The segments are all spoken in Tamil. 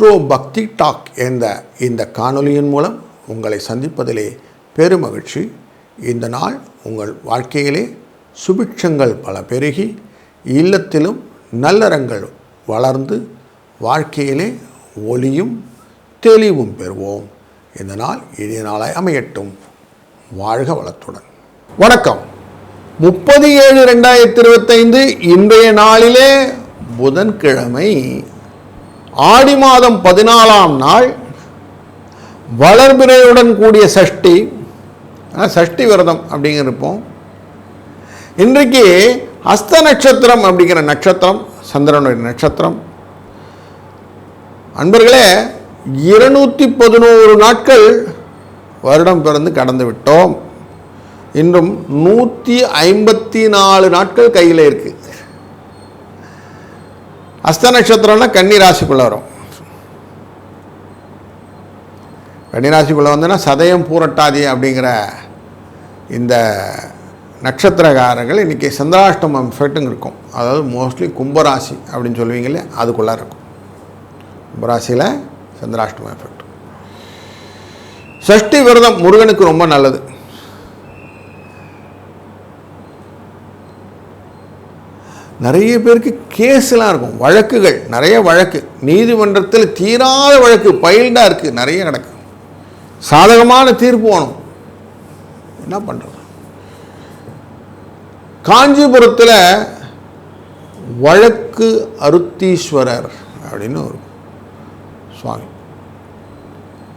ஆஸ்ட்ரோ பக்தி டாக் என்ற இந்த காணொலியின் மூலம் உங்களை சந்திப்பதிலே பெருமகிழ்ச்சி. இந்த நாள் உங்கள் வாழ்க்கையிலே சுபிட்சங்கள் பல பெருகி இல்லத்திலும் நல்லறங்கள் வளர்ந்து வாழ்க்கையிலே ஒளியும் தெளிவும் பெறுவோம். இந்த நாள் இனிய நாளாய் அமையட்டும். வாழ்க வளத்துடன். வணக்கம். 30/7/2025 இன்றைய நாளிலே புதன்கிழமை, ஆடி மாதம் 14ஆம் நாள், வளர்பிறையுடன் கூடிய சஷ்டி. சஷ்டி விரதம் அப்படிங்கிறப்போம். இன்றைக்கு ஹஸ்த நட்சத்திரம் அப்படிங்கிற நட்சத்திரம் சந்திரனுடைய நட்சத்திரம். அன்பர்களே, 211 நாட்கள் வருடம் பிறந்து கடந்து விட்டோம். இன்றும் 154 நாட்கள் கையில் இருக்கு. ஹஸ்த நட்சத்திரம்னா கன்னி ராசிக்குள்ள வரும். கன்னி ராசிக்குள்ள வந்தோன்னா சதயம் பூரட்டாதி அப்படிங்கிற இந்த நட்சத்திரக்காரர்கள் இன்றைக்கி சந்திராஷ்டமம் எஃபெக்ட்டுங்க இருக்கும். அதாவது மோஸ்ட்லி கும்பராசி அப்படின்னு சொல்லுவீங்களே, அதுக்குள்ளே இருக்கும். கும்பராசியில் சந்திராஷ்டமம் எஃபெக்ட். சஷ்டி விரதம் முருகனுக்கு ரொம்ப நல்லது. நிறைய பேருக்கு கேஸ்லாம் இருக்கும், வழக்குகள், நிறைய வழக்கு, நீதிமன்றத்தில் தீராத வழக்கு பைல்டாக இருக்குது, நிறைய கிடக்கு. சாதகமான தீர்ப்பு வேணும், என்ன பண்ணுறது? காஞ்சிபுரத்தில் வழக்கு அருத்தீஸ்வரர் அப்படின்னு ஒரு சுவாமி,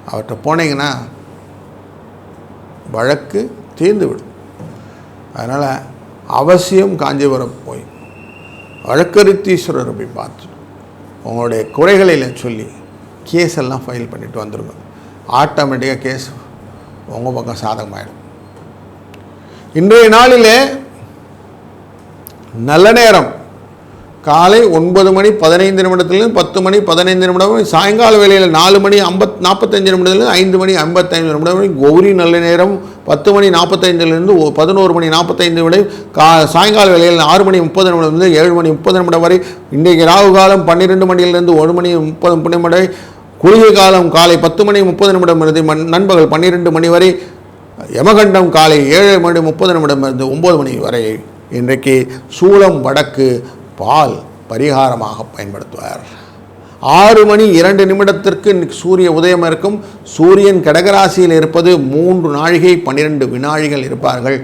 அவர்கிட்ட போனீங்கன்னா வழக்கு தீர்ந்து விடும். அதனால் அவசியம் காஞ்சிபுரம் போய் வழக்கருத்தீஸ்வரரை போய் பார்த்து உங்களுடைய குறைகளை சொல்லி கேஸ் எல்லாம் ஃபைல் பண்ணிவிட்டு வந்துடுங்க. ஆட்டோமேட்டிக்காக கேஸ் உங்கள் பக்கம் சாதகமாயிடும். இன்றைய நாளிலே நல்ல நேரம் காலை 9 மணி 15 நிமிடத்துலேருந்து 10 மணி 15 நிமிடம், சாயங்கால வேளையில் 4 மணி 45 நிமிடத்துலேருந்து 5 மணி 55 நிமிடம் வரை கௌரி நல்ல நேரம். 10 மணி 45லேருந்து 11 மணி 45 வரை சாயங்கால வேளையில் 6 மணி 30 நிமிடம்லேருந்து 7 மணி 30 நிமிடம் வரை. இன்றைக்கு ராகு காலம் 12 மணியிலிருந்து 1 மணி 30 நிமிடம் வரை. குளிகை காலம் காலை 10 மணி 30 நிமிடம் இருந்து நண்பகல் 12 மணி வரை. யமகண்டம் காலை 7 மணி 30 நிமிடம் இருந்து 9 மணி வரை. இன்றைக்கு சூலம் வடக்கு, பால் பரிகாரமாக பயன்படுத்துவார். 6 மணி 2 நிமிடத்திற்கு சூரிய உதயம் இருக்கும். சூரியன் கடகராசியில் இருப்பது 3 நாழிகை 12 வினாழிகள் இருப்பார்கள்.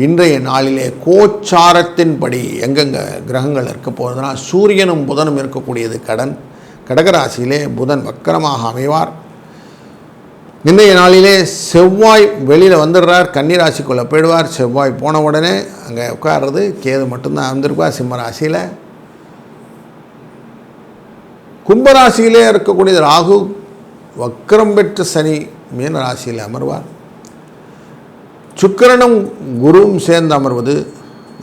இன்றைய நாளிலே கோச்சாரத்தின்படி எங்கெங்கே கிரகங்கள் இருக்க போகிறதுனா, சூரியனும் புதனும் இருக்கக்கூடியது கடகராசியிலே புதன் வக்கரமாக அமைவார். இன்றைய நாளிலே செவ்வாய் வெளியில் வந்துடுறார், கன்னிராசிக்குள்ளே போயிடுவார். செவ்வாய் போன உடனே அங்கே உட்கார்றது கேது மட்டும்தான் வந்திருப்பார் சிம்ம ராசியில். கும்பராசியிலே இருக்கக்கூடிய ராகு வக்கரம் பெற்ற சனி மீன ராசியில் அமர்வார். சுக்கிரனும் குருவும் சேர்ந்து அமர்வது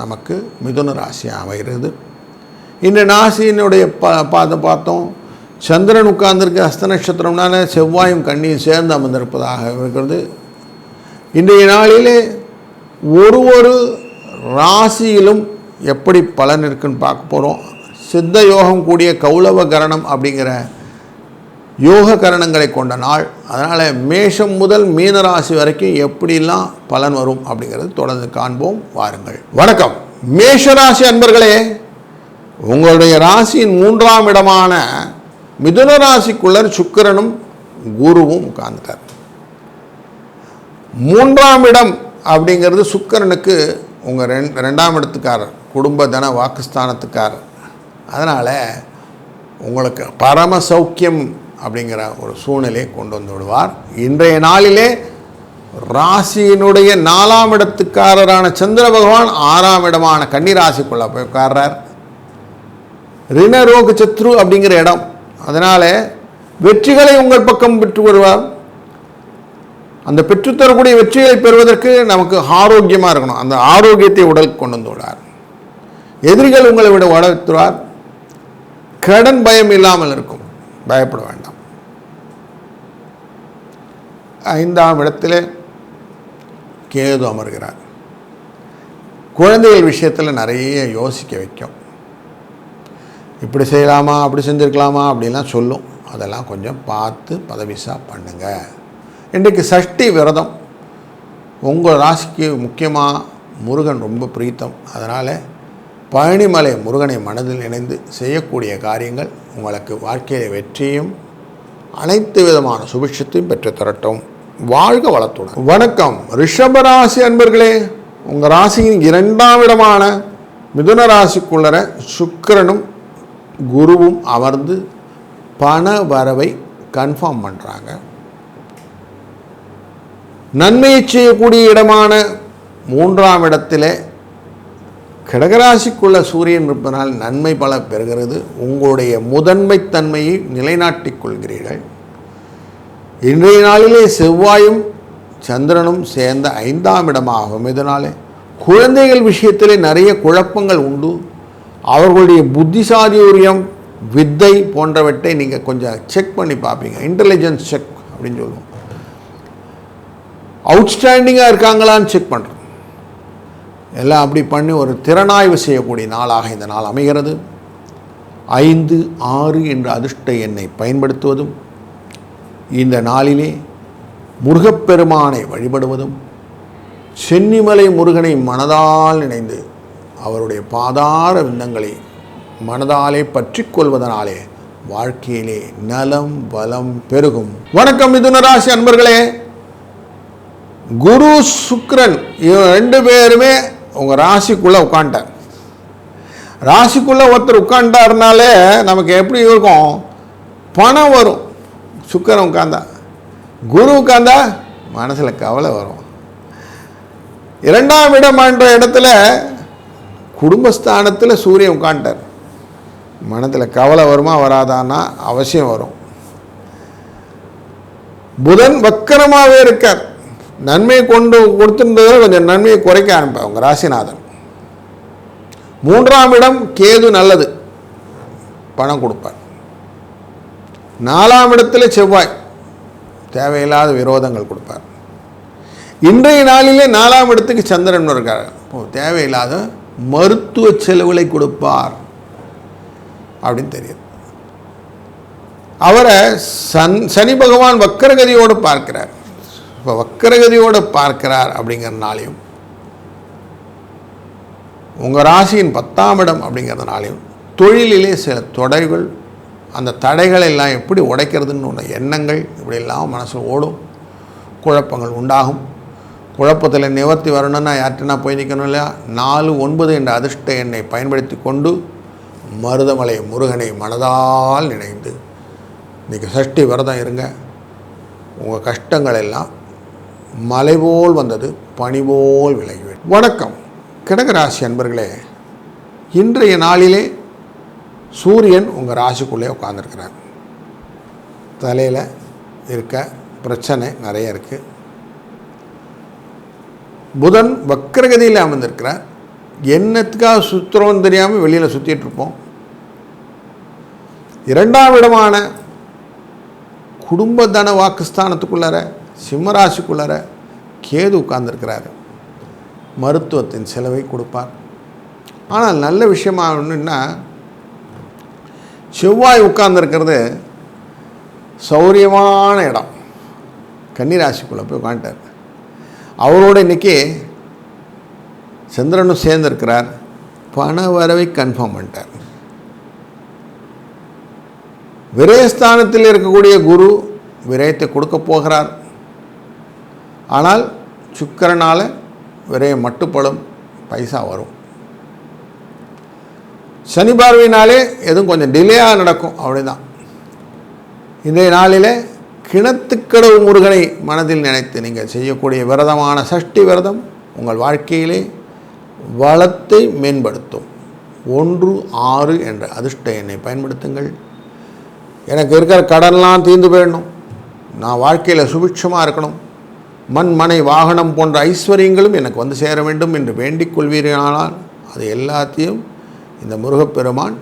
நமக்கு மிதுன ராசியாக அமைகிறது. இந்த ராசியினுடைய பார்த்தோம். சந்திரன் உட்கார்ந்திருக்க ஹஸ்த நட்சத்திரம்னால செவ்வாயும் கண்ணியும் சேர்ந்து அமர்ந்திருப்பதாக இருக்கிறது. இன்றைய நாளிலே ஒரு ராசியிலும் எப்படி பலன் இருக்குன்னு பார்க்க போகிறோம். சித்த யோகம் கூடிய கௌளவ கரணம் அப்படிங்கிற யோக கரணங்களை கொண்ட நாள். அதனால் மேஷம் முதல் மீன ராசி வரைக்கும் எப்படிலாம் பலன் வரும் அப்படிங்கிறது தொடர்ந்து காண்போம். வாருங்கள். வணக்கம். மேஷராசி அன்பர்களே, உங்களுடைய ராசியின் 3ஆம் இடமான மிதுன ராசிக்குள்ளர் சுக்கிரனும் குருவும் உட்கார்ந்துட்டார். 3ஆம் இடம் அப்படிங்கிறது சுக்கிரனுக்கு உங்கள் 2ஆம் இடத்துக்காரர், குடும்ப தன வாக்குஸ்தானத்துக்காரர். அதனால் உங்களுக்கு பரம சௌக்கியம் அப்படிங்கிற ஒரு சூழ்நிலையை கொண்டு வந்து விடுவார். இன்றைய நாளிலே ராசியினுடைய 4ஆம் இடத்துக்காரரான சந்திர பகவான் 6ஆம் இடமான கன்னிராசிக்குள்ளே போய் உட்கார்றார். ரிணரோக சத்ரு அப்படிங்கிற இடம். அதனால் வெற்றிகளை உங்கள் பக்கம் பெற்று வருவார். அந்த பெற்றுத்தரக்கூடிய வெற்றிகளை பெறுவதற்கு நமக்கு ஆரோக்கியமாக இருக்கணும். அந்த ஆரோக்கியத்தை உடலுக்கு கொண்டு வந்து விடுவார். எதிரிகள் உங்களை விட வளர்த்துவார். கடன் பயம் இல்லாமல் இருக்கும், பயப்பட வேண்டாம். 5ஆம் இடத்திலே கேது அமர்கிறார். குழந்தைகள் விஷயத்தில் நிறைய யோசிக்க வைக்கும். இப்படி செய்யலாமா, அப்படி செஞ்சுருக்கலாமா அப்படின்லாம் சொல்லும். அதெல்லாம் கொஞ்சம் பார்த்து பதவிசா பண்ணுங்க. இன்றைக்கு சஷ்டி விரதம். உங்கள் ராசிக்கு முக்கியமாக முருகன் ரொம்ப பிரீத்தம். அதனால் பழனிமலை முருகனை மனதில் இணைந்து செய்யக்கூடிய காரியங்கள் உங்களுக்கு வாழ்க்கையில் வெற்றியும் அனைத்து விதமான சுபிட்சத்தையும் பெற்று தரட்டும். வாழ்க வளத்துடன். வணக்கம் ரிஷபராசி அன்பர்களே. உங்கள் ராசியின் 2ஆம் இடமான மிதுன ராசிக்குள்ளர சுக்கிரனும் குருவும் அமர்ந்து பண வரவை கன்ஃபார்ம் பண்ணுறாங்க. நன்மையை செய்யக்கூடிய இடமான 3ஆம் இடத்தில் கடகராசிக்குள்ள சூரியன் இருப்பதனால் நன்மை பல பெறுகிறது. உங்களுடைய முதன்மைத்தன்மையை நிலைநாட்டிக் கொள்கிறீர்கள். இன்றைய நாளிலே செவ்வாயும் சந்திரனும் சேர்ந்த 5ஆம் இடமாகும். இதனாலே குழந்தைகள் விஷயத்திலே நிறைய குழப்பங்கள் உண்டு. அவர்களுடைய புத்திசாலியம் வித்தை போன்றவற்றை நீங்கள் கொஞ்சம் செக் பண்ணி பார்ப்பீங்க. இன்டெலிஜென்ஸ் செக் அப்படின்னு சொல்லுவோம். அவுட்ஸ்டாண்டிங்காக இருக்காங்களான்னு செக் பண்ணுறோம். எல்லாம் அப்படி பண்ணி ஒரு திறனாய்வு செய்யக்கூடிய நாளாக இந்த நாள் அமைகிறது. 5, 6 என்ற அதிர்ஷ்ட எண்ணை பயன்படுத்துவதும், இந்த நாளிலே முருகப்பெருமானை வழிபடுவதும், சென்னிமலை முருகனை மனதால் நினைந்து அவருடைய பாதார விந்தங்களை மனதாலே பற்றி கொள்வதனாலே வாழ்க்கையிலே நலம் பலம் பெருகும். வணக்கம் மிதுனராசி அன்பர்களே. குரு சுக்கிரன் இவங்க 2 பேருமே உங்கள் ராசிக்குள்ளே உட்காண்டார். ராசிக்குள்ளே ஒருத்தர் உட்காண்டாருனாலே நமக்கு எப்படி இருக்கும்? பணம் வரும். சுக்கிரன் உட்காந்தா, குரு உட்காந்தா மனசில் கவலை வரும். 2ஆம் இடம் என்ற இடத்துல குடும்பஸ்தானத்தில் சூரியன் உட்காண்டார். மனத்தில் கவலை வருமா வராதான்னா அவசியம் வரும். புதன் வக்கரமாகவே இருக்கார். நன்மையை கொடுத்துருந்ததை கொஞ்சம் நன்மையை குறைக்க ஆரம்பிப்பார் உங்கள் ராசிநாதன். 3ஆம் இடம் கேது நல்லது, பணம் கொடுப்பார். 4ஆம் இடத்துல செவ்வாய் தேவையில்லாத விரோதங்கள் கொடுப்பார். இன்றைய நாளிலே 4ஆம் இடத்துக்கு சந்திரன் இருக்கார். தேவையில்லாத மருத்துவ செலவுகளை கொடுப்பார் அப்படின்னு தெரியுது. அவரை சனி பகவான் வக்கரகதியோடு பார்க்கிறார். இப்போ வக்கரகதியோடு பார்க்கிறார் அப்படிங்கிறதுனாலையும், உங்கள் ராசியின் 10ஆம் இடம் அப்படிங்கிறதுனாலையும் தொழிலிலே சில தடைகள், அந்த தடைகள் எல்லாம் எப்படி உடைக்கிறதுன்னு ஒன்று எண்ணங்கள் இப்படி எல்லாம் மனசில் ஓடும். குழப்பங்கள் உண்டாகும். குழப்பத்தில் நிவர்த்தி வரணும்னா யார்கிட்டனா போய் நிற்கணும் இல்லையா? 4, 9 என்ற அதிர்ஷ்ட எண்ணை பயன்படுத்தி கொண்டு மருதமலை முருகனை மனதால் நினைந்து இன்றைக்கி சஷ்டி விரதம் இருங்க. உங்கள் கஷ்டங்கள் எல்லாம் மலை போல் வந்தது பனிபோல் விலகிவிடும். வணக்கம் கடகராசி அன்பர்களே. இன்றைய நாளிலே சூரியன் உங்கள் ராசிக்குள்ளே உட்கார்ந்துருக்கிறார். தலையில் இருக்க பிரச்சனை நிறைய இருக்குது. புதன் வக்கரகதியில் அமர்ந்திருக்கிறார். என்னத்துக்காக சுற்றுறோன்னு தெரியாமல் வெளியில் சுற்றிட்டு இருப்போம். 2ஆம் இடமான குடும்ப தன வாக்குஸ்தானத்துக்குள்ளார சிம்மராசிக்குள்ளார கேது உட்கார்ந்துருக்கிறாரு. மருத்துவத்தின் செலவை கொடுப்பார். ஆனால் நல்ல விஷயமாக ஒன்றுன்னா, செவ்வாய் உட்கார்ந்துருக்கிறது சௌரியமான இடம். கன்னிராசிக்குள்ளே போய் உட்காந்துட்டார். அவரோட இன்றைக்கி சந்திரனும் சேர்ந்திருக்கிறார். பண வரவை கன்ஃபார்ம் பண்ணிட்டார். விரயஸ்தானத்தில் இருக்கக்கூடிய குரு விரயத்தை கொடுக்க போகிறார். ஆனால் சுக்கிரனால் விரயம் மட்டுப்படும், பைசா வரும். சனி பார்வையினாலே எதுவும் கொஞ்சம் டிலேயாக நடக்கும், அப்படிதான். இன்றைய நாளில் கிணத்துக்கடவு முருகனை மனதில் நினைத்து நீங்கள் செய்யக்கூடிய விரதமான சஷ்டி விரதம் உங்கள் வாழ்க்கையிலே வளத்தை மேம்படுத்தும். 1, 6 என்ற அதிர்ஷ்ட எண்ணை பயன்படுத்துங்கள். எனக்கு இருக்கிற கடன்லாம் தீர்ந்து போயிடணும், நான் வாழ்க்கையில் சுபிட்சமாக இருக்கணும், மண் மனை வாகனம் போன்ற ஐஸ்வர்யங்களும் எனக்கு வந்து சேர வேண்டும் என்று வேண்டிக் கொள்வீர்களானால் அது எல்லாத்தையும் இந்த முருகப்பெருமான்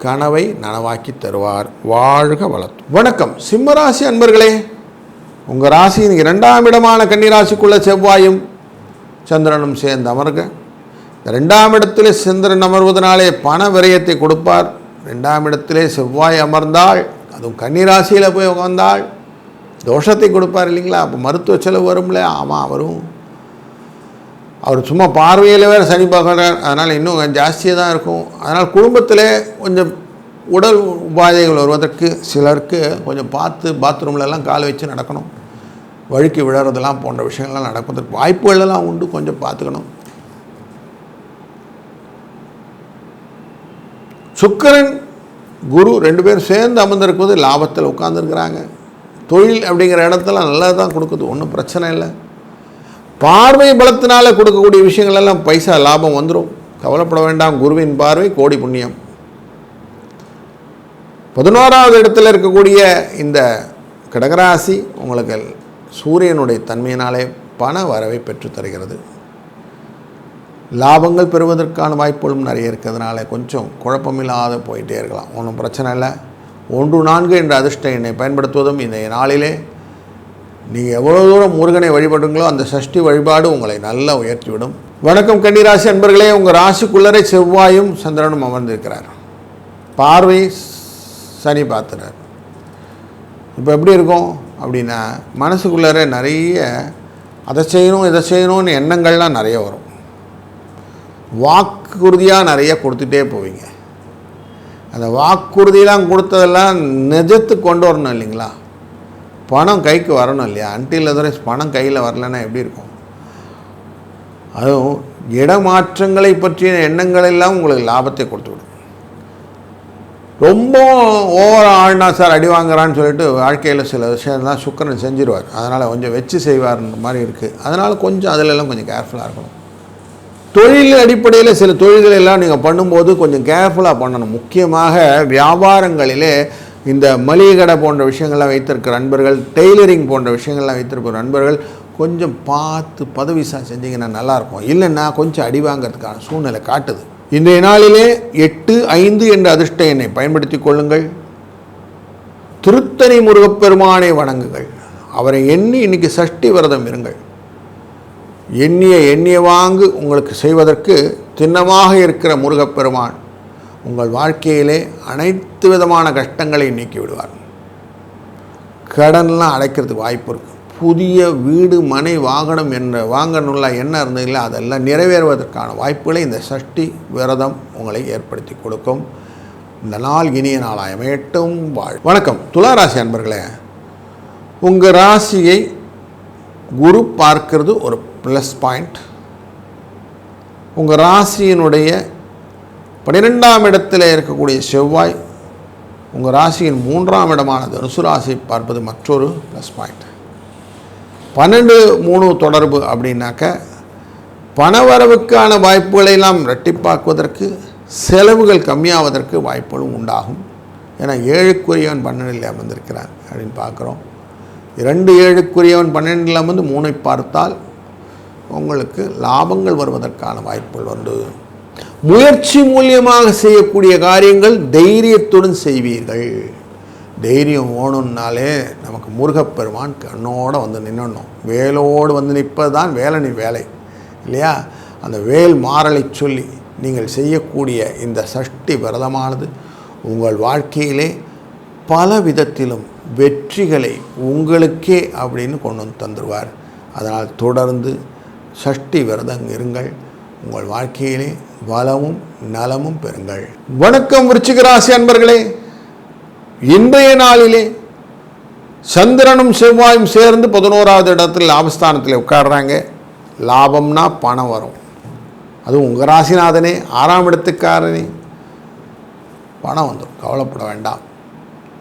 கனவை நனவாக்கி தருவார். வாழ்க வளத்து. வணக்கம் சிம்மராசி அன்பர்களே. உங்கள் ராசியின் 2ஆம் இடமான கன்னிராசிக்குள்ள செவ்வாயும் சந்திரனும் சேர்ந்து அமர்க. இந்த 2ஆம் இடத்திலே சந்திரன் அமர்வதனாலே பண விரயத்தை கொடுப்பார். 2ஆம் இடத்திலே செவ்வாய் அமர்ந்தால் அதுவும் கன்னிராசியில் போய் உட்காந்தால் தோஷத்தை கொடுப்பார் இல்லைங்களா. அப்போ மருத்துவ செலவு வரும்ல. ஆமாம், அவர் சும்மா பார்வையில் வேறு சனி பார்க்குறார், அதனால் இன்னும் கொஞ்சம் ஜாஸ்தியாக தான் இருக்கும். அதனால் குடும்பத்தில் கொஞ்சம் உடல் உபாதைகள் வருவதற்கு சிலருக்கு கொஞ்சம் பார்த்து பாத்ரூம்லலாம் கால் வச்சு நடக்கணும். வழுக்கி விழறதெல்லாம் போன்ற விஷயங்கள்லாம் நடப்பதற்கு வாய்ப்புகளெல்லாம் உண்டு. கொஞ்சம் பார்த்துக்கணும். சுக்கிரன் குரு 2 பேரும் சேர்ந்து அமர்ந்திருக்கும்போது லாபத்தில் உட்கார்ந்துருக்கிறாங்க. தொழில் அப்படிங்கிற இடத்துல நல்லா தான் கொடுக்குது, ஒன்றும் பிரச்சனை இல்லை. பார்வை பலத்தினால் கொடுக்கக்கூடிய விஷயங்கள் எல்லாம் பைசா லாபம் வந்துடும், கவலைப்பட வேண்டாம். குருவின் பார்வை கோடி புண்ணியம். 11வது இடத்துல இருக்கக்கூடிய இந்த கடகராசி உங்களுக்கு சூரியனுடைய தன்மையினாலே பண வரவை பெற்று தருகிறது. லாபங்கள் பெறுவதற்கான வாய்ப்புகளும் நிறைய இருக்கிறதுனால கொஞ்சம் குழப்பமில்லாத போயிட்டே இருக்கலாம், ஒன்றும் பிரச்சனை இல்லை. 1-4 என்ற அதிர்ஷ்ட எண்ணை பயன்படுத்துவதும் இந்த நாளிலே நீங்கள் எவ்வளோ தூரம் முருகனை வழிபடுங்களோ அந்த சஷ்டி வழிபாடு உங்களை நல்லா உயர்த்திவிடும். வணக்கம் கன்னிராசி அன்பர்களே. உங்கள் ராசிக்குள்ளரை செவ்வாயும் சந்திரனும் அமர்ந்திருக்கிறார். பார்வை சனி பார்த்துறார். இப்போ எப்படி இருக்கும் அப்படின்னா, மனசுக்குள்ளே நிறைய அதை செய்யணும் இதை செய்யணும்னு எண்ணங்கள்லாம் நிறைய வரும். வாக்குறுதியாக நிறைய கொடுத்துட்டே போவீங்க. அந்த வாக்குறுதியெலாம் கொடுத்ததெல்லாம் நிஜத்துக்கு கொண்டு வரணும் இல்லைங்களா. பணம் கைக்கு வரணும் இல்லையா. அன்டில் அதர்வைஸ் பணம் கையில் வரலன்னா எப்படி இருக்கும். அதுவும் இடமாற்றங்களை பற்றிய எண்ணங்கள் எல்லாம் உங்களுக்கு லாபத்தை கொடுத்து விடும். ரொம்ப ஓவர் ஆழ்னா சார் அடி வாங்குறான்னு சொல்லிட்டு வாழ்க்கையில் சில விஷயம்லாம் சுக்கிரன் செஞ்சிருவார். அதனால் கொஞ்சம் வச்சு செய்வார்ன்ற மாதிரி இருக்குது. அதனால் கொஞ்சம் அதிலெல்லாம் கொஞ்சம் கேர்ஃபுல்லாக இருக்கணும். தொழில் அடிப்படையில் சில தொழில்கள் எல்லாம் நீங்கள் பண்ணும்போது கொஞ்சம் கேர்ஃபுல்லாக பண்ணணும். முக்கியமாக வியாபாரங்களிலே இந்த மளிகை கடை போன்ற விஷயங்கள்லாம் வைத்திருக்கிற நண்பர்கள், டெய்லரிங் போன்ற விஷயங்கள்லாம் வைத்திருக்கிற நண்பர்கள் கொஞ்சம் பார்த்து பதவிசா செஞ்சிங்கன்னா நல்லாயிருக்கும். இல்லைன்னா கொஞ்சம் அடி வாங்கிறதுக்கான சூழ்நிலை காட்டுது. இன்றைய நாளிலே 8-5 என்ற அதிர்ஷ்ட எண்ணை பயன்படுத்தி கொள்ளுங்கள். திருத்தணி முருகப்பெருமானை வணங்குங்கள். அவரை எண்ணி இன்னைக்கு சஷ்டி விரதம் இருங்கள். எண்ணிய வாங்கு உங்களுக்கு செய்வதற்கு திண்ணமாக இருக்கிற முருகப்பெருமான் உங்கள் வாழ்க்கையிலே அனைத்து விதமான கஷ்டங்களை நீக்கி விடுவார். கடன்லாம் அடைக்கிறதுக்கு வாய்ப்பு இருக்குது. புதிய வீடு மனை வாகனம் வாங்கணும்ல என்ன இருந்ததில்லை அதெல்லாம் நிறைவேறுவதற்கான வாய்ப்புகளை இந்த சஷ்டி விரதம் உங்களை ஏற்படுத்தி கொடுக்கும். இந்த நாள் இனிய நாளாக அமையட்டும். வணக்கம் துளாராசி அன்பர்களே. உங்கள் ராசியை குரு பார்க்கிறது ஒரு ப்ளஸ் பாயிண்ட். உங்கள் ராசியினுடைய 12ஆம் இடத்தில் இருக்கக்கூடிய செவ்வாய் உங்கள் ராசியின் 3ஆம் இடமான தனுசு ராசி பார்ப்பது மற்றொரு ப்ளஸ் பாயிண்ட். 12-3 தொடர்பு அப்படின்னாக்க பணவரவுக்கான வாய்ப்புகளை எல்லாம் இரட்டிப்பாக்குவதற்கு, செலவுகள் கம்மியாவதற்கு வாய்ப்புகளும் உண்டாகும். ஏன்னா 7க்குரியவன் 12இல் அமர்ந்திருக்கிறான் அப்படின்னு பார்க்குறோம். 2 7க்குரியவன் 12இல் அமர்ந்து 3ஐ பார்த்தால் உங்களுக்கு லாபங்கள் வருவதற்கான வாய்ப்புகள் உண்டு. முயற்சி மூலியமாக செய்யக்கூடிய காரியங்கள் தைரியத்துடன் செய்வீர்கள். தைரியம் ஓணுன்னாலே நமக்கு முருகப்பெருமான் கண்ணோடு வந்து நின்னணும். வேலோடு வந்து நிற்பது தான் வேலனின் வேலை இல்லையா. அந்த வேல் மாறலை சொல்லி நீங்கள் செய்யக்கூடிய இந்த சஷ்டி விரதமானது உங்கள் வாழ்க்கையிலே பல விதத்திலும் வெற்றிகளை உங்களுக்கே அப்படின்னு கொண்டு வந்து தந்துடுவார். அதனால் தொடர்ந்து சஷ்டி விரதம் இருங்கள். உங்கள் வாழ்க்கையிலே வளமும் நலமும் பெறுங்கள். வணக்கம் விருச்சிக ராசி அன்பர்களே. இன்றைய நாளிலே சந்திரனும் செவ்வாயும் சேர்ந்து 11வது இடத்தில் லாபஸ்தானத்தில் உட்காடுறாங்க. லாபம்னா பணம் வரும். அதுவும் உங்கள் ராசிநாதனே 6ஆம் இடத்துக்காரனே பணம் வந்துடும், கவலைப்பட வேண்டாம்.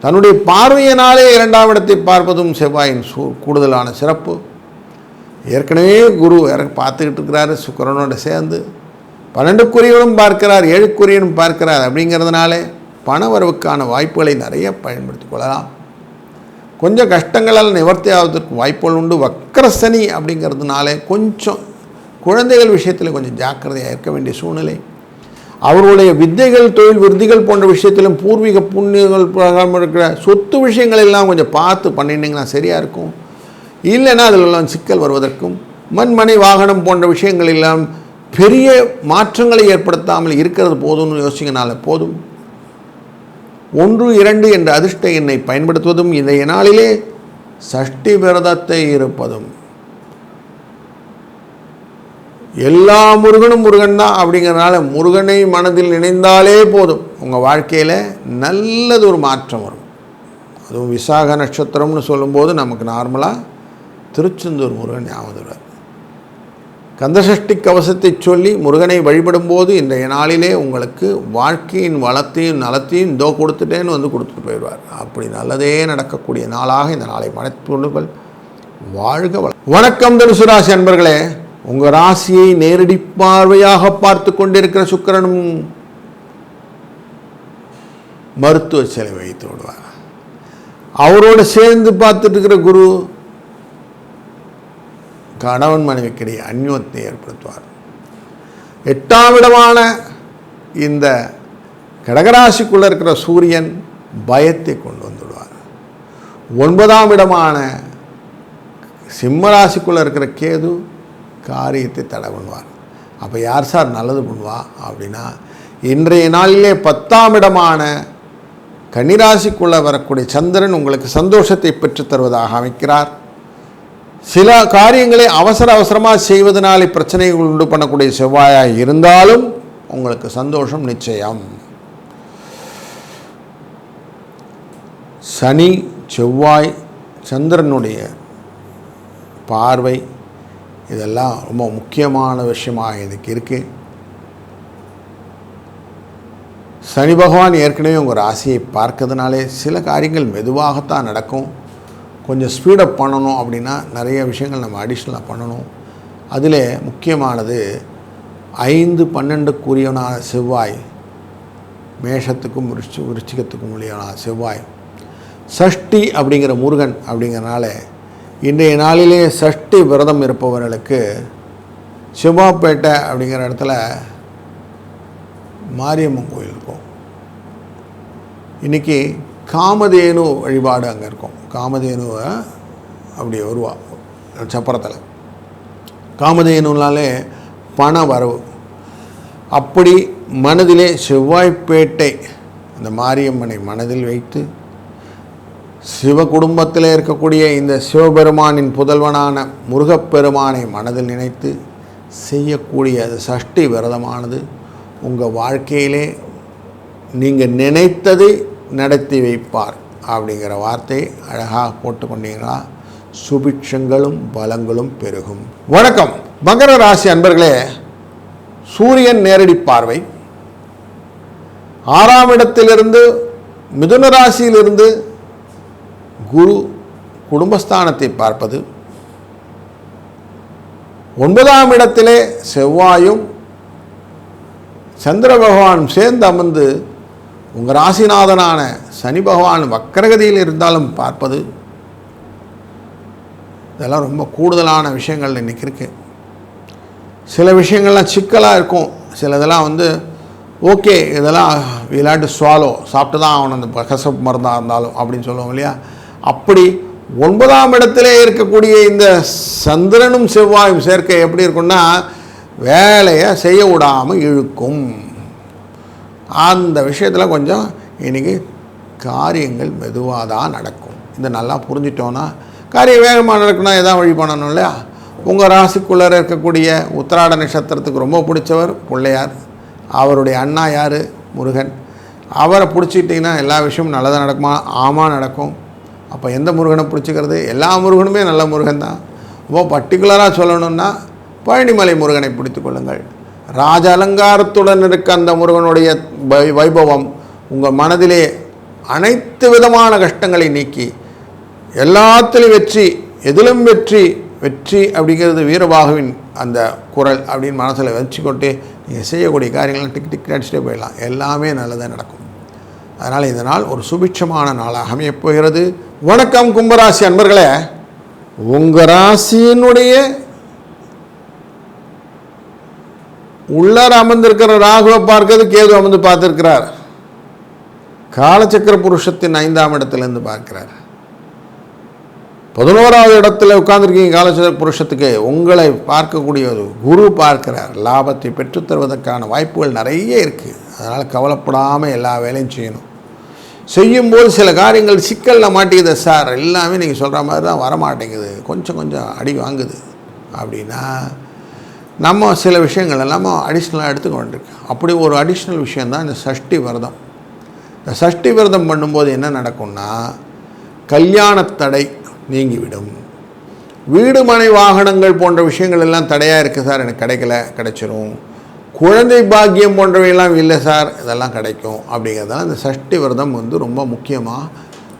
தன்னுடைய பார்வையினாலே 2ஆம் இடத்தை பார்ப்பதும் செவ்வாயின் கூடுதலான சிறப்பு. ஏற்கனவே குரு பார்த்துக்கிட்டு இருக்கிறாரு சுக்கிரனோட சேர்ந்து. 12க்குரியவனும் பார்க்கிறார், 7க்குரியவனும் பார்க்கிறார். அப்படிங்கிறதுனாலே பண வரவுக்கான வாய்ப்புகளை நிறைய பயன்படுத்தி கொள்ளலாம். கொஞ்சம் கஷ்டங்களால் நிவர்த்தி ஆவதற்கு வாய்ப்புகள் உண்டு. வக்கரசனி அப்படிங்கிறதுனாலே கொஞ்சம் குழந்தைகள் விஷயத்தில் கொஞ்சம் ஜாக்கிரதையாக இருக்க வேண்டிய சூழ்நிலை. அவர்களுடைய வித்தைகள், தொழில் விருதிகள் போன்ற விஷயத்திலும் பூர்வீக புண்ணியங்கள் பிரகாரம் இருக்கிற சொத்து விஷயங்கள் எல்லாம் கொஞ்சம் பார்த்து பண்ணிட்டீங்கன்னா சரியாக இருக்கும். இல்லைன்னா அதிலெல்லாம் சிக்கல் வருவதற்கும், மண்மனை வாகனம் போன்ற விஷயங்கள் எல்லாம் பெரிய மாற்றங்களை ஏற்படுத்தாமல் இருக்கிறது போதும்னு யோசிங்கனால போதும். 1, 2 என்ற அதிர்ஷ்ட எண்ணை பயன்படுத்துவதும், இன்றைய நாளிலே சஷ்டி விரதத்தை இருப்பதும். எல்லா முருகனும் முருகன் தான் அப்படிங்கிறதுனால முருகனை மனதில் நினைந்தாலே போதும், உங்கள் வாழ்க்கையில் நல்லது ஒரு மாற்றம் வரும். அதுவும் விசாக நட்சத்திரம்னு சொல்லும்போது நமக்கு நார்மலாக திருச்செந்தூர் முருகன் ஞாபகம். கந்தசஷ்டி கவசத்தை சொல்லி முருகனை வழிபடும்போது இன்றைய நாளிலே உங்களுக்கு வாழ்க்கையின் வளத்தையும் நலத்தையும் இதோ கொடுத்துட்டேன்னு வந்து கொடுத்துட்டு போயிடுவார். அப்படி நல்லதே நடக்கக்கூடிய நாளாக இந்த நாளை மனத்துள்ளுங்கள். வாழ்க வணக்கம் தனுசு ராசி அன்பர்களே. உங்கள் ராசியை நேரடி பார்வையாக பார்த்து கொண்டிருக்கிற சுக்கிரனும் மருத்துவ செலவு வைத்து விடுவார். அவரோடு சேர்ந்து பார்த்துட்டு இருக்கிற குரு கணவன் மனைவிக்கிடையே அந்யோன்யத்தை ஏற்படுத்துவார். 8ஆம் இடமான இந்த கடகராசிக்குள்ளே இருக்கிற சூரியன் பயத்தை கொண்டு வந்துடுவார். 9ஆம் இடமான சிம்மராசிக்குள்ளே இருக்கிற கேது காரியத்தை தடை பண்ணுவார். அப்போ யார் சார் நல்லது பண்ணுவா அப்படின்னா, இன்றைய நாளிலே 10ஆம் இடமான கன்னிராசிக்குள்ளே வரக்கூடிய சந்திரன் உங்களுக்கு சந்தோஷத்தை பெற்று தருவதாக அமைக்கிறார். சில காரியங்களை அவசரமாக செய்வதனாலே பிரச்சனைகள் உண்டு பண்ணக்கூடிய செவ்வாயாக இருந்தாலும் உங்களுக்கு சந்தோஷம் நிச்சயம். சனி செவ்வாய் சந்திரனுடைய பார்வை இதெல்லாம் ரொம்ப முக்கியமான விஷயமாக இதுக்கு இருக்குது. சனி பகவான் ஏற்கனவே உங்கள் ராசியை பார்க்கறதுனாலே சில காரியங்கள் மெதுவாகத்தான் நடக்கும். கொஞ்சம் ஸ்பீடப் பண்ணணும் அப்படின்னா நிறைய விஷயங்கள் நம்ம அடிஷ்னலாக பண்ணணும். அதில் முக்கியமானது 5, 12 செவ்வாய், மேஷத்துக்கும் விருச்சிகத்துக்கும் உரியவனான செவ்வாய், சஷ்டி அப்படிங்கிற முருகன் அப்படிங்கிறனால இன்றைய நாளிலே சஷ்டி விரதம் இருப்பவர்களுக்கு சிவாப்பேட்டை அப்படிங்கிற இடத்துல மாரியம்மன் கோயில் இருக்கும். இன்றைக்கி காமதேனு வழிபாடு அங்கே இருக்கும். காமதேனுவை அப்படி வருவா சப்பரத்தில். காமதேனுனாலே பண வரவு. அப்படி மனதிலே செவ்வாய்ப்பேட்டை அந்த மாரியம்மனை மனதில் வைத்து சிவ குடும்பத்தில் இருக்கக்கூடிய இந்த சிவபெருமானின் புதல்வனான முருகப்பெருமானை மனதில் நினைத்து செய்யக்கூடிய அது சஷ்டி விரதமானது உங்கள் வாழ்க்கையிலே நீங்கள் நினைத்ததை நடத்தி வைப்பார் அப்படிங்கிற வார்த்தை அழகாக போட்டுக்கொண்டீங்களா, சுபிட்சங்களும் பலங்களும் பெருகும். வணக்கம் மகர ராசி அன்பர்களே. சூரியன் நேரடி பார்வை 6ஆம் இடத்திலிருந்து மிதுன ராசியிலிருந்து குரு குடும்பஸ்தானத்தை பார்ப்பது, 9ஆம் இடத்திலே செவ்வாயும் சந்திர பகவானும் சேர்ந்து அமர்ந்து உங்கள் ராசிநாதனான சனி பகவான் வக்கரகதியில் இருந்தாலும் பார்ப்பது, இதெல்லாம் ரொம்ப கூடுதலான விஷயங்கள் இன்றைக்கி இருக்குது. சில விஷயங்கள்லாம் சிக்கலாக இருக்கும், சிலதெல்லாம் ஓகே இதெல்லாம் விளையாட்டு சுவாலோ சாப்பிட்டு தான் ஆகணும், அந்த கசப்பு மருந்தாக இருந்தாலும் அப்படின்னு சொல்லுவோம் இல்லையா. அப்படி 9ஆம் இடத்திலே இருக்கக்கூடிய இந்த சந்திரனும் செவ்வாயும் சேர்க்கை எப்படி இருக்குன்னா, வேலையை செய்ய விடாமல் இழுக்கும். அந்த விஷயத்தில் கொஞ்சம் இன்றைக்கி காரியங்கள் மெதுவாக தான் நடக்கும். இதை நல்லா புரிஞ்சிட்டோன்னா காரியம் வேகமாக நடக்கணும்னா எதாவது வழி பண்ணணும் இல்லையா. உங்கள் ராசிக்குள்ளே இருக்கக்கூடிய உத்திராட நட்சத்திரத்துக்கு ரொம்ப பிடிச்சவர் பிள்ளையார். அவருடைய அண்ணா யார்? முருகன். அவரை பிடிச்சிக்கிட்டிங்கன்னா எல்லா விஷயமும் நல்லதாக நடக்குமா? ஆமாம் நடக்கும். அப்போ எந்த முருகனை பிடிச்சிக்கிறது? எல்லா முருகனுமே நல்ல முருகன் தான். ரொம்ப பர்டிகுலராக சொல்லணுன்னா பழனிமலை முருகனை பிடித்து கொள்ளுங்கள். ராஜ அலங்காரத்துடன் இருக்க அந்த முருகனுடைய வைபவம் உங்கள் மனதிலே அனைத்து விதமான கஷ்டங்களை நீக்கி எல்லாத்திலும் வெற்றி, எதிலும் வெற்றி. வெற்றி அப்படிங்கிறது வீரபாகுவின் அந்த குரல் அப்படின்னு மனசில் வச்சுக்கொண்டு நீங்கள் செய்யக்கூடிய காரியங்கள்லாம் டிக் டிக் அடிச்சுட்டே போயிடலாம். எல்லாமே நல்லதாக நடக்கும். அதனால் இந்த நாள் ஒரு சுபிட்சமான நாளாக அமையப் போகிறது. வணக்கம் கும்பராசி அன்பர்களே. உங்கள் ராசியினுடைய உள்ளார அமர்ந்திருக்கிற ராகுவை பார்க்கிறது கேது அமர்ந்து பார்த்துருக்கிறார். காலச்சக்கர புருஷத்தின் 5ஆம் இடத்திலிருந்து பார்க்கிறார். 11வது இடத்துல உட்கார்ந்துருக்கீங்க. காலச்சக்கர புருஷத்துக்கு உங்களை பார்க்கக்கூடிய ஒரு குரு பார்க்கிறார். லாபத்தை பெற்றுத்தருவதற்கான வாய்ப்புகள் நிறைய இருக்குது. அதனால் கவலைப்படாமல் எல்லா வேலையும் செய்யணும். செய்யும்போது சில காரியங்கள் சிக்கலில் மாட்டிக்குது சார், எல்லாமே நீங்கள் சொல்கிற மாதிரி தான் வரமாட்டேங்குது, கொஞ்சம் கொஞ்சம் அடி வாங்குது அப்படின்னா நம்ம சில விஷயங்கள் எல்லாம் அடிஷ்னலாக எடுத்துக்க வேண்டியிருக்கு. அப்படி ஒரு அடிஷ்னல் விஷயந்தான் இந்த சஷ்டி விரதம். இந்த சஷ்டி விரதம் பண்ணும்போது என்ன நடக்கும்னா, கல்யாணத்தடை நீங்கிவிடும். வீடு மனை வாகனங்கள் போன்ற விஷயங்கள் எல்லாம் தடையாக இருக்குது சார், எனக்கு கிடைக்கல, கிடைச்சிரும். குழந்தை பாக்கியம் போன்றவையெல்லாம் இல்லை சார், இதெல்லாம் கிடைக்கும். அப்படிங்கிறதெல்லாம் இந்த சஷ்டி விரதம் ரொம்ப முக்கியமாக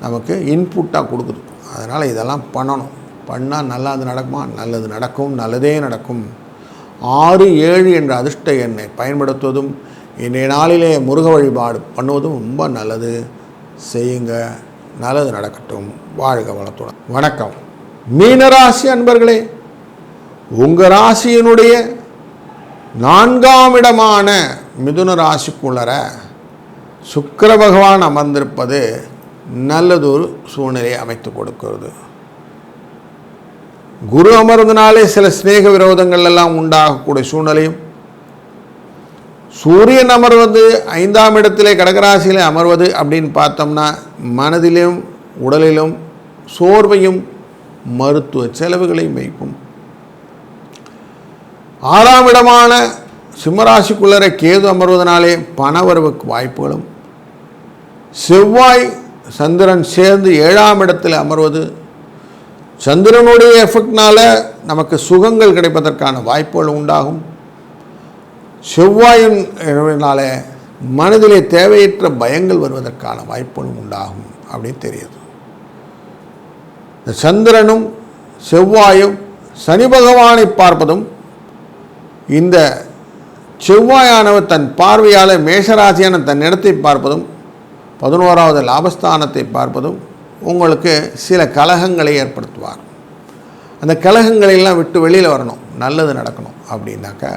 நமக்கு இன்புட்டாக கொடுக்குது. அதனால் இதெல்லாம் பண்ணணும். பண்ணால் நல்லது நடக்குமா? நல்லது நடக்கும், நல்லதே நடக்கும். 6, 7 என்ற அதிர்ஷ்ட எண்ணை பயன்படுத்துவதும் இன்றைய நாளிலே முருக வழிபாடு பண்ணுவதும் ரொம்ப நல்லது. செய்யுங்க, நல்லது நடக்கட்டும். வாழ்க வளத்துடன். வணக்கம். மீனராசி அன்பர்களே, உங்கள் ராசியினுடைய 4ஆம் இடமான மிதுன ராசிக்குள்ளர சுக்கிர பகவான் அமர்ந்திருப்பது நல்லதொரு சூழ்நிலையை அமைத்து கொடுக்கிறது. குரு அமர்ந்தனாலே சில ஸ்நேக விரோதங்கள் எல்லாம் உண்டாகக்கூடிய சூழ்நிலையும், சூரியன் அமர்வது 5ஆம் இடத்திலே கடகராசியிலே அமர்வது அப்படின்னு பார்த்தோம்னா மனதிலும் உடலிலும் சோர்வையும் மருத்துவ செலவுகளையும் வைக்கும். 6ஆம் இடமான சிம்மராசிக்குள்ளர கேது அமர்வதனாலே பணவரவுக்கு வாய்ப்புகளும், செவ்வாய் சந்திரன் சேர்ந்து 7ஆம் இடத்தில் அமர்வது சந்திரனுடைய எஃபெக்ட்னால நமக்கு சுகங்கள் கிடைப்பதற்கான வாய்ப்புகள் உண்டாகும். செவ்வாயினால மனதிலே தேவையற்ற பயங்கள் வருவதற்கான வாய்ப்புகளும் உண்டாகும் அப்படின்னு தெரியுது. இந்த சந்திரனும் செவ்வாயும் சனி பகவானை பார்ப்பதும், இந்த செவ்வாயானவர் தன் பார்வையால் மேஷராசியான தன் இடத்தை பார்ப்பதும், 11வது லாபஸ்தானத்தை பார்ப்பதும் உங்களுக்கு சில கலகங்களை ஏற்படுத்துவார். அந்த கலகங்களெல்லாம் விட்டு வெளியில் வரணும், நல்லது நடக்கணும் அப்படின்னாக்கா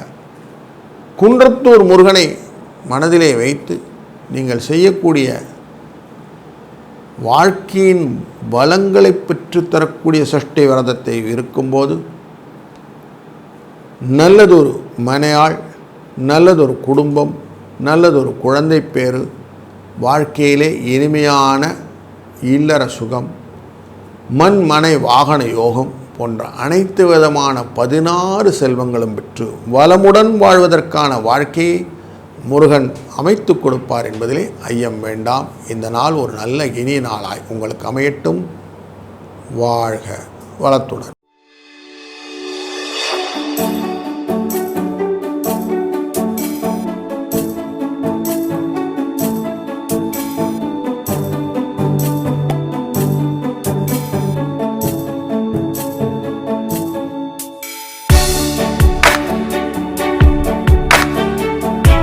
குன்றத்தூர் முருகனை மனதிலே வைத்து நீங்கள் செய்யக்கூடிய வாழ்க்கையின் பலங்களை பெற்றுத்தரக்கூடிய சஷ்டி விரதத்தை இருக்கும்போது நல்லதொரு மனையாள், நல்லதொரு குடும்பம், நல்லதொரு குழந்தை பேறு, வாழ்க்கையிலே இனிமையான இல்லற சுகம், மண் மனை வாகன யோகம் போன்ற அனைத்து விதமான 16 செல்வங்களும் பெற்று வளமுடன் வாழ்வதற்கான வாழ்க்கையை முருகன் அமைத்து கொடுப்பார் என்பதிலே ஐயம் வேண்டாம். இந்த நாள் ஒரு நல்ல இனிய நாளாய் உங்களுக்கு அமையட்டும். வாழ்க வளத்துடன்.